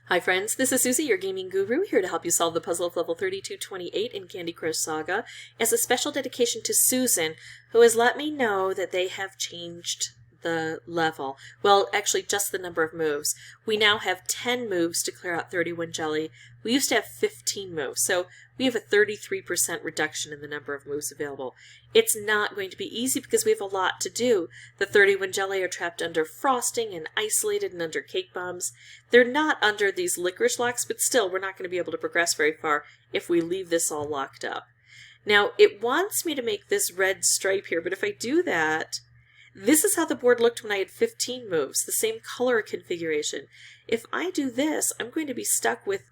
Hi friends, this is Susie, your gaming guru, here to help you solve the puzzle of level 3228 in Candy Crush Saga as a special dedication to Susan, who has let me know that they have changed the level. Well, actually just the number of moves. We now have 10 moves to clear out 31 jelly. We used to have 15 moves, so we have a 33% reduction in the number of moves available. It's not going to be easy because we have a lot to do. The 31 jelly are trapped under frosting and isolated and under cake bombs. They're not under these licorice locks, but still we're not going to be able to progress very far if we leave this all locked up. Now, it wants me to make this red stripe here, but if I do that, this is how the board looked when I had 15 moves, the same color configuration. If I do this, I'm going to be stuck with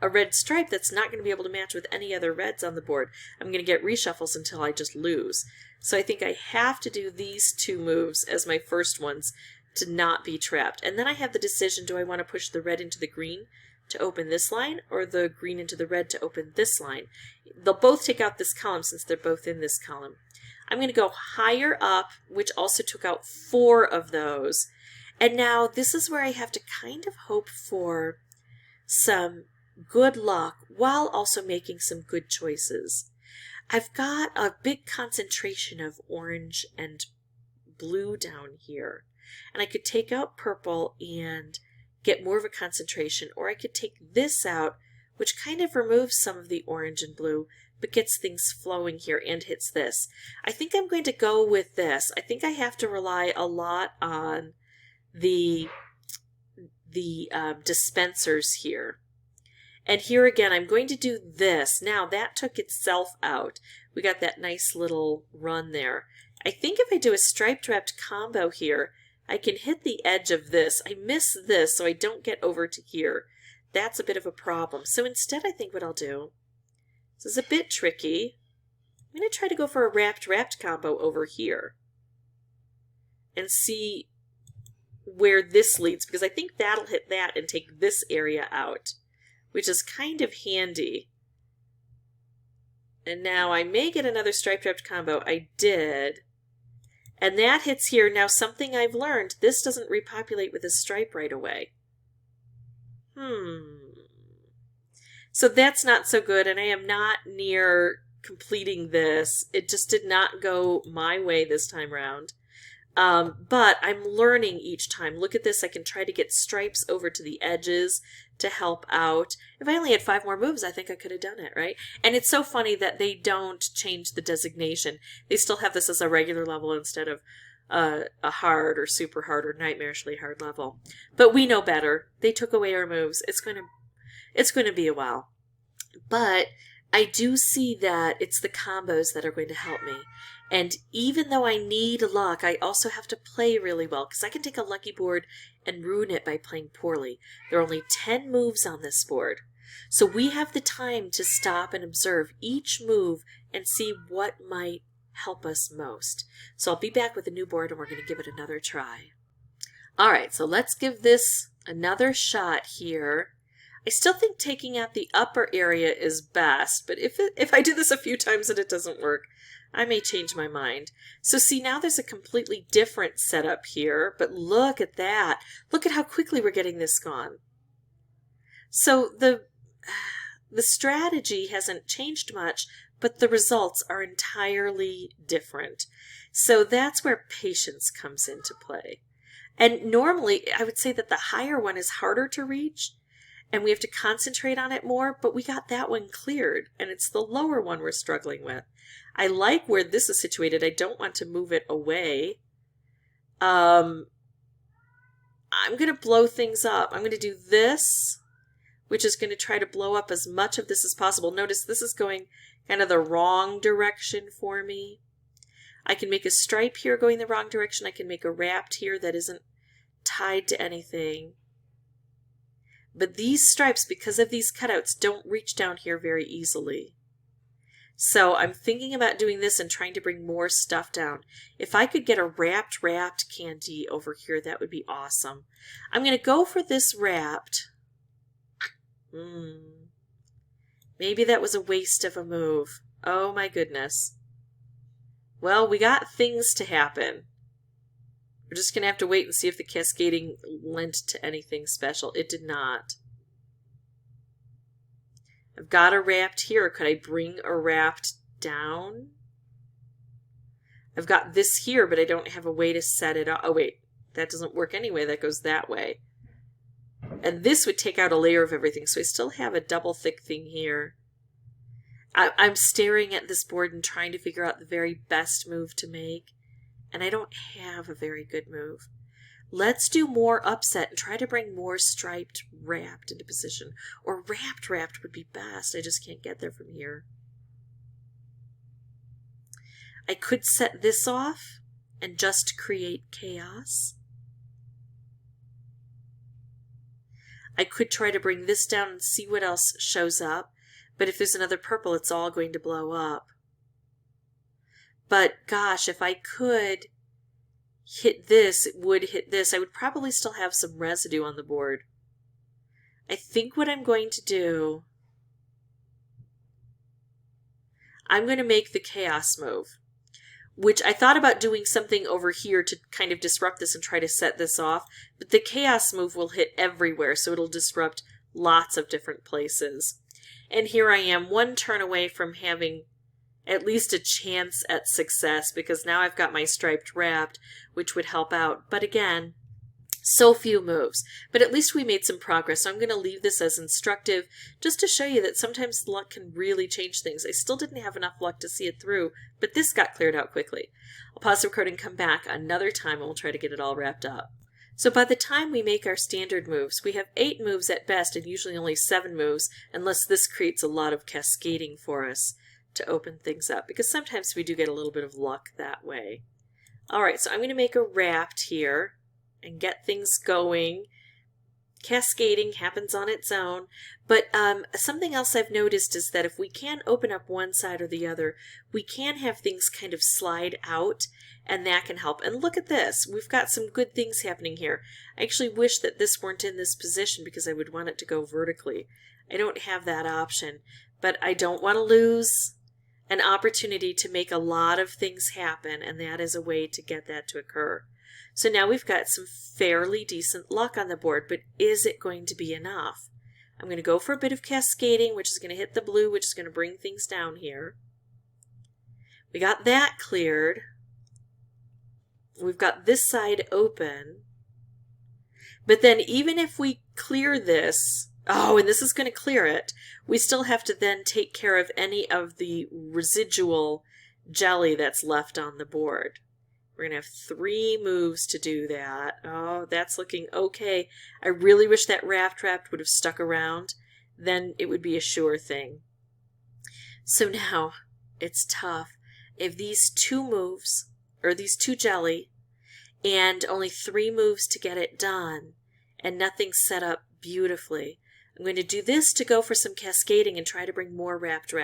a red stripe that's not going to be able to match with any other reds on the board. I'm going to get reshuffles until I just lose. So I think I have to do these two moves as my first ones to not be trapped. And then I have the decision, do I want to push the red into the green to open this line or the green into the red to open this line? They'll both take out this column since they're both in this column. I'm going to go higher up, which also took out 4 of those. And now this is where I have to kind of hope for some good luck while also making some good choices. I've got a big concentration of orange and blue down here. And I could take out purple and get more of a concentration, or I could take this out, which kind of removes some of the orange and blue, but gets things flowing here and hits this. I think I'm going to go with this. I think I have to rely a lot on the dispensers here. And here again, I'm going to do this. Now, that took itself out. We got that nice little run there. I think if I do a striped wrapped combo here, I can hit the edge of this. I miss this, so I don't get over to here. That's a bit of a problem. So instead, I think what I'll do, this is a bit tricky. I'm going to try to go for a wrapped combo over here and see where this leads, because I think that'll hit that and take this area out, which is kind of handy. And now I may get another striped wrapped combo. I did. And that hits here. Now something I've learned, this doesn't repopulate with a stripe right away. So that's not so good, and I am not near completing this. It just did not go my way this time around. But I'm learning each time. Look at this. I can try to get stripes over to the edges to help out. If I only had 5 more moves, I think I could have done it, right? And it's so funny that they don't change the designation. They still have this as a regular level instead of a hard or super hard or nightmarishly hard level. But we know better. They took away our moves. It's going to be a while. But I do see that it's the combos that are going to help me. And even though I need luck, I also have to play really well, because I can take a lucky board and ruin it by playing poorly. There are only 10 moves on this board. So we have the time to stop and observe each move and see what might help us most. So I'll be back with a new board and we're going to give it another try. Alright, so let's give this another shot here. I still think taking out the upper area is best, but if I do this a few times and it doesn't work, I may change my mind. So see, now there's a completely different setup here, but look at that. Look at how quickly we're getting this gone. So the strategy hasn't changed much, but the results are entirely different. So that's where patience comes into play. And normally, I would say that the higher one is harder to reach, and we have to concentrate on it more, but we got that one cleared, and it's the lower one we're struggling with. I like where this is situated. I don't want to move it away. I'm going to blow things up. I'm going to do this, which is going to try to blow up as much of this as possible. Notice this is going kind of the wrong direction for me. I can make a stripe here going the wrong direction. I can make a wrapped here that isn't tied to anything. But these stripes, because of these cutouts, don't reach down here very easily. So I'm thinking about doing this and trying to bring more stuff down. If I could get a wrapped candy over here, that would be awesome. I'm going to go for this wrapped. Maybe that was a waste of a move. Oh my goodness. Well, we got things to happen. We're just going to have to wait and see if the cascading lent to anything special. It did not. I've got a wrapped here. Could I bring a wrapped down? I've got this here, but I don't have a way to set it up. Oh, wait. That doesn't work anyway. That goes that way. And this would take out a layer of everything. So I still have a double thick thing here. I'm staring at this board and trying to figure out the very best move to make. And I don't have a very good move. Let's do more upset and try to bring more striped wrapped into position. Or wrapped would be best. I just can't get there from here. I could set this off and just create chaos. I could try to bring this down and see what else shows up. But if there's another purple, it's all going to blow up. But gosh, if I could hit this, it would hit this. I would probably still have some residue on the board. I think what I'm going to do, I'm going to make the chaos move, which I thought about doing something over here to kind of disrupt this and try to set this off. But the chaos move will hit everywhere, so it'll disrupt lots of different places. And here I am, one turn away from having at least a chance at success, because now I've got my striped wrapped, which would help out. But again, so few moves. But at least we made some progress. So I'm going to leave this as instructive just to show you that sometimes luck can really change things. I still didn't have enough luck to see it through, but this got cleared out quickly. I'll pause the recording and come back another time and we'll try to get it all wrapped up. So by the time we make our standard moves, we have 8 moves at best and usually only 7 moves, unless this creates a lot of cascading for us to open things up, because sometimes we do get a little bit of luck that way. Alright, so I'm going to make a wrapped here and get things going. Cascading happens on its own, but something else I've noticed is that if we can open up one side or the other, we can have things kind of slide out, and that can help. And look at this. We've got some good things happening here. I actually wish that this weren't in this position because I would want it to go vertically. I don't have that option, but I don't want to lose an opportunity to make a lot of things happen, and that is a way to get that to occur. So now we've got some fairly decent luck on the board, but is it going to be enough? I'm going to go for a bit of cascading, which is going to hit the blue, which is going to bring things down here. We got that cleared. We've got this side open. But then even if we clear this, oh, and this is going to clear it, we still have to then take care of any of the residual jelly that's left on the board. We're going to have 3 moves to do that. Oh, that's looking okay. I really wish that wrapped would have stuck around. Then it would be a sure thing. So now, it's tough. If these 2 moves, or these 2 jelly, and only 3 moves to get it done, and nothing set up beautifully, I'm going to do this to go for some cascading and try to bring more wrapped.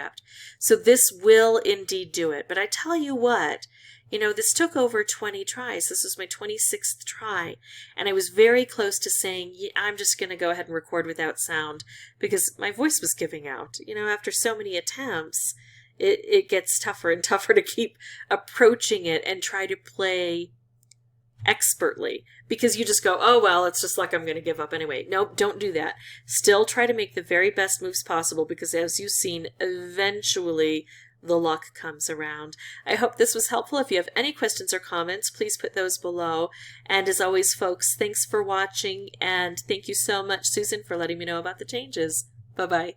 So this will indeed do it. But I tell you what, this took over 20 tries. This was my 26th try. And I was very close to saying, I'm just going to go ahead and record without sound because my voice was giving out. After so many attempts, it gets tougher and tougher to keep approaching it and try to play expertly, because you just go, oh well, it's just like I'm going to give up anyway. Nope, don't do that. Still try to make the very best moves possible, because as you've seen, eventually the luck comes around. I hope this was helpful. If you have any questions or comments, please put those below. And as always, folks, thanks for watching, and thank you so much, Susan, for letting me know about the changes. Bye-bye.